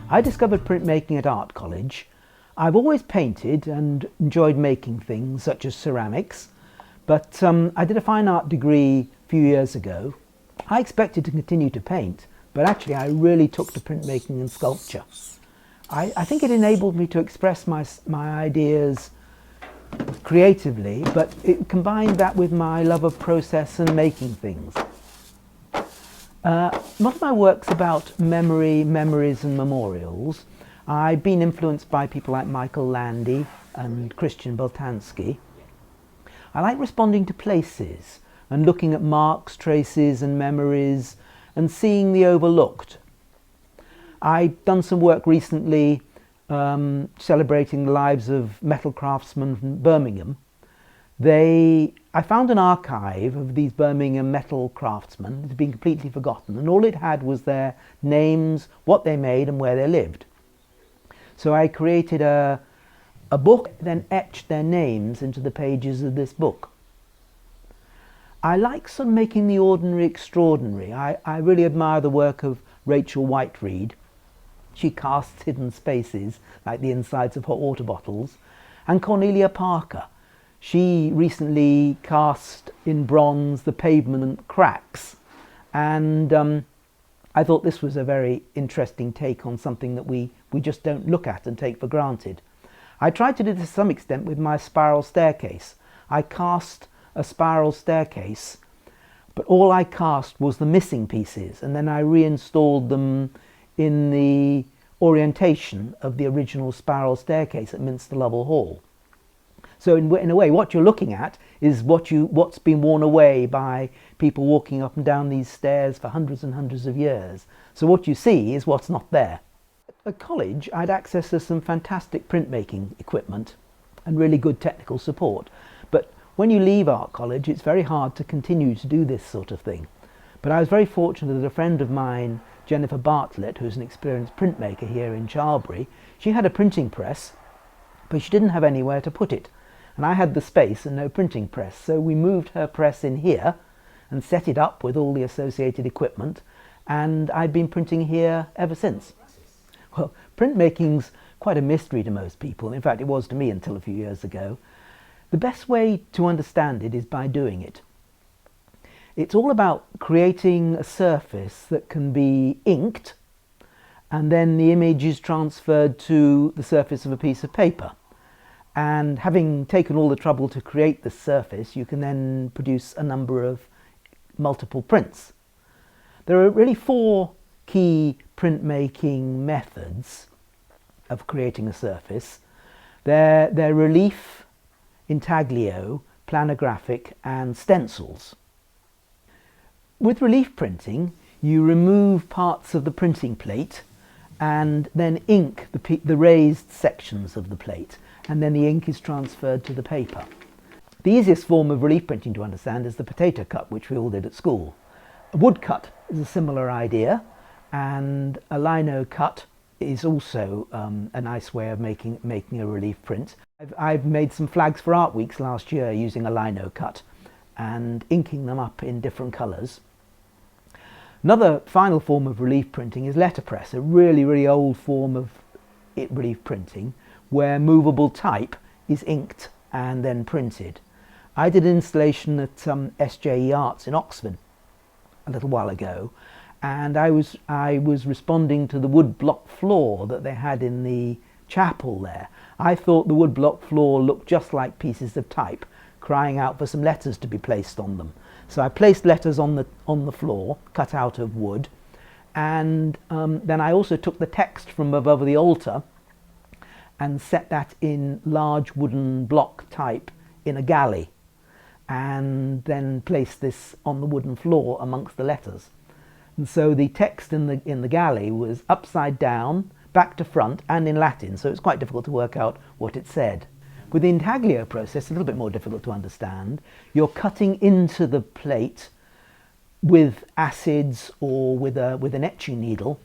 I discovered printmaking at art college. I've always painted and enjoyed making things such as ceramics, but I did a fine art degree a few years ago. I expected to continue to paint, but actually I really took to printmaking and sculpture. I think it enabled me to express my ideas creatively, but it combined that with my love of process and making things. A lot of my work's about memories and memorials. I've been influenced by people like Michael Landy and Christian Boltanski. I like responding to places and looking at marks, traces and memories and seeing the overlooked. I've done some work recently celebrating the lives of metal craftsmen from Birmingham. I found an archive of these Birmingham metal craftsmen. It had been completely forgotten, and all it had was their names, what they made and where they lived. So I created a book, then etched their names into the pages of this book. I like sort of making the ordinary extraordinary. I really admire the work of Rachel Whiteread. She casts hidden spaces like the insides of hot water bottles. And Cornelia Parker. She recently cast in bronze the pavement cracks, and I thought this was a very interesting take on something that we just don't look at and take for granted. I tried to do this to some extent with my spiral staircase. I cast a spiral staircase, but all I cast was the missing pieces, and then I reinstalled them in the orientation of the original spiral staircase at Minster Lovell Hall. So in a way, what you're looking at is what's been worn away by people walking up and down these stairs for hundreds and hundreds of years. So what you see is what's not there. At college, I had access to some fantastic printmaking equipment and really good technical support. But when you leave art college, it's very hard to continue to do this sort of thing. But I was very fortunate that a friend of mine, Jennifer Bartlett, who's an experienced printmaker here in Charlbury, she had a printing press, but she didn't have anywhere to put it. And I had the space and no printing press, so we moved her press in here and set it up with all the associated equipment, and I've been printing here ever since. Well, printmaking's quite a mystery to most people. In fact, it was to me until a few years ago. The best way to understand it is by doing it. It's all about creating a surface that can be inked, and then the image is transferred to the surface of a piece of paper. And having taken all the trouble to create this surface, you can then produce a number of multiple prints. There are really 4 key printmaking methods of creating a surface. They're relief, intaglio, planographic and stencils. With relief printing, you remove parts of the printing plate and then ink the raised sections of the plate, and then the ink is transferred to the paper. The easiest form of relief printing to understand is the potato cut, which we all did at school. A wood cut is a similar idea, and a lino cut is also a nice way of making a relief print. I've made some flags for Artweeks last year using a lino cut and inking them up in different colours. Another final form of relief printing is letterpress, a really old form of relief printing, where movable type is inked and then printed. I did an installation at SJE Arts in Oxford a little while ago, and I was responding to the wood block floor that they had in the chapel there. I thought the wood block floor looked just like pieces of type, crying out for some letters to be placed on them. So I placed letters on the floor, cut out of wood, and then I also took the text from above the altar and set that in large wooden block type in a galley, and then placed this on the wooden floor amongst the letters. And so the text in the galley was upside down, back to front and in Latin, so it's quite difficult to work out what it said. With the intaglio process, a little bit more difficult to understand. You're cutting into the plate with acids or with an etching needle,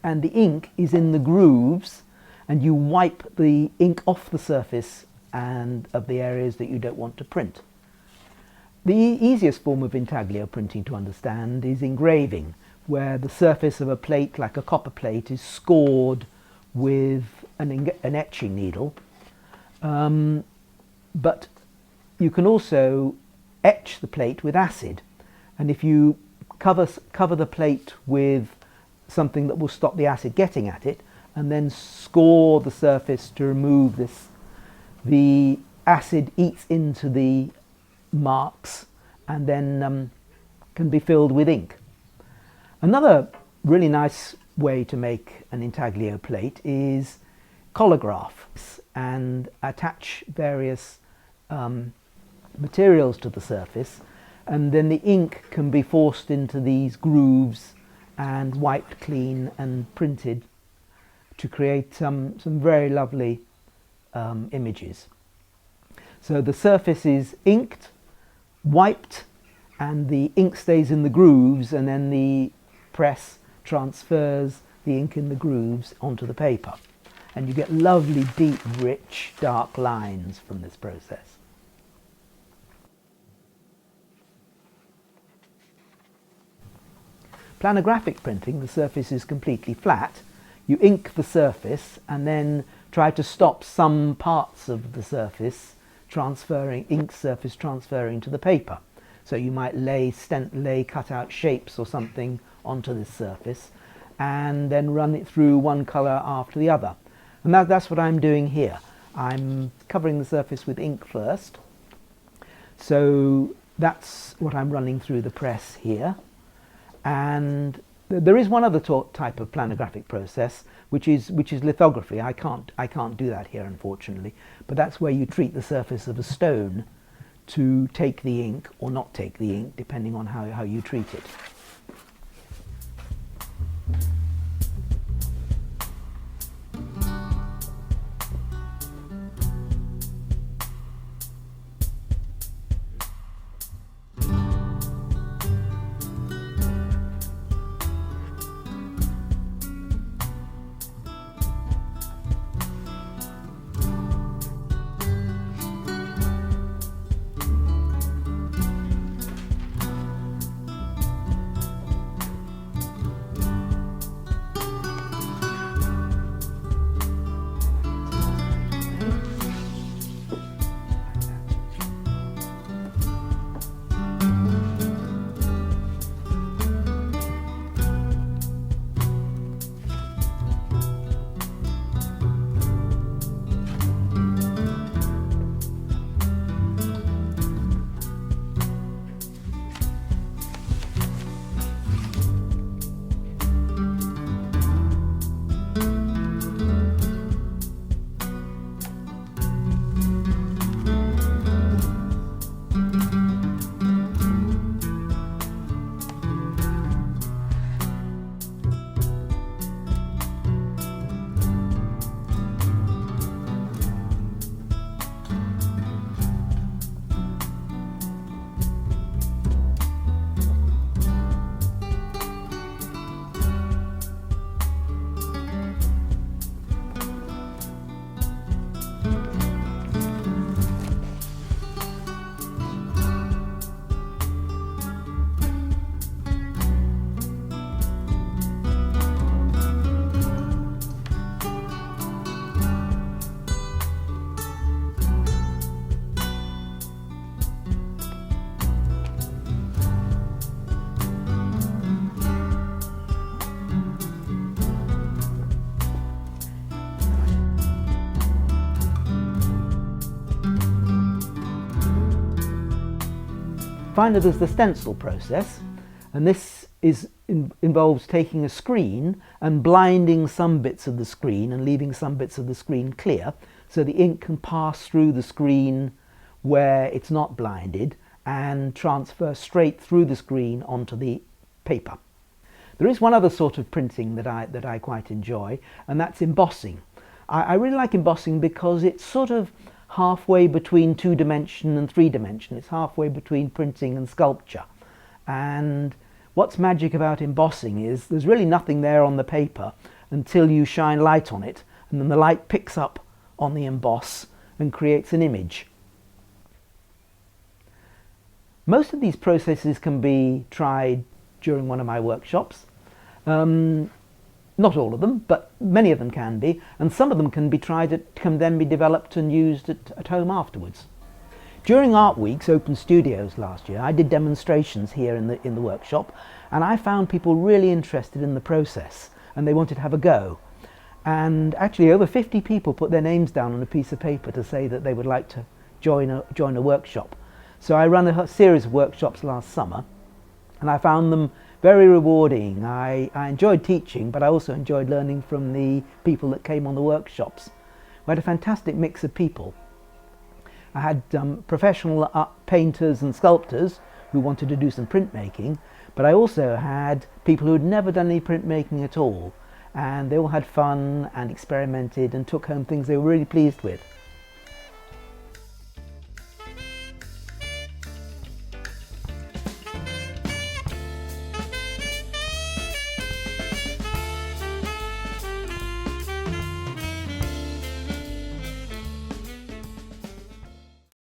and the ink is in the grooves, and you wipe the ink off the surface and of the areas that you don't want to print. The easiest form of intaglio printing to understand is engraving, where the surface of a plate, like a copper plate, is scored with an etching needle. But you can also etch the plate with acid, and if you cover the plate with something that will stop the acid getting at it, and then score the surface to remove this, the acid eats into the marks and then can be filled with ink. Another really nice way to make an intaglio plate is collagraph and attach various materials to the surface, and then the ink can be forced into these grooves and wiped clean and printed to create some very lovely images. So the surface is inked, wiped, and the ink stays in the grooves, and then the press transfers the ink in the grooves onto the paper. And you get lovely, deep, rich, dark lines from this process. Planographic printing, the surface is completely flat. You ink the surface and then try to stop some parts of the surface transferring, ink surface transferring to the paper. So you might lay cut-out shapes or something onto this surface and then run it through one colour after the other. And that's what I'm doing here. I'm covering the surface with ink first. So that's what I'm running through the press here. And there is one other type of planographic process, which is lithography. I can't do that here, unfortunately. But that's where you treat the surface of a stone to take the ink or not take the ink, depending on how you treat it. Finally, there's the stencil process, and this involves taking a screen and blinding some bits of the screen and leaving some bits of the screen clear, so the ink can pass through the screen where it's not blinded and transfer straight through the screen onto the paper. There is one other sort of printing that I quite enjoy, and that's embossing. I really like embossing because it's sort of halfway between 2-dimension and 3-dimension. It's halfway between printing and sculpture. And what's magic about embossing is there's really nothing there on the paper until you shine light on it, and then the light picks up on the emboss and creates an image. Most of these processes can be tried during one of my workshops. Not all of them, but many of them can be, and some of them can then be developed and used at home afterwards. During Art Weeks, Open Studios last year, I did demonstrations here in the workshop, and I found people really interested in the process, and they wanted to have a go. And actually over 50 people put their names down on a piece of paper to say that they would like to join a workshop. So I ran a series of workshops last summer, and I found them very rewarding. I enjoyed teaching, but I also enjoyed learning from the people that came on the workshops. We had a fantastic mix of people. I had professional painters and sculptors who wanted to do some printmaking, but I also had people who had never done any printmaking at all, and they all had fun and experimented and took home things they were really pleased with.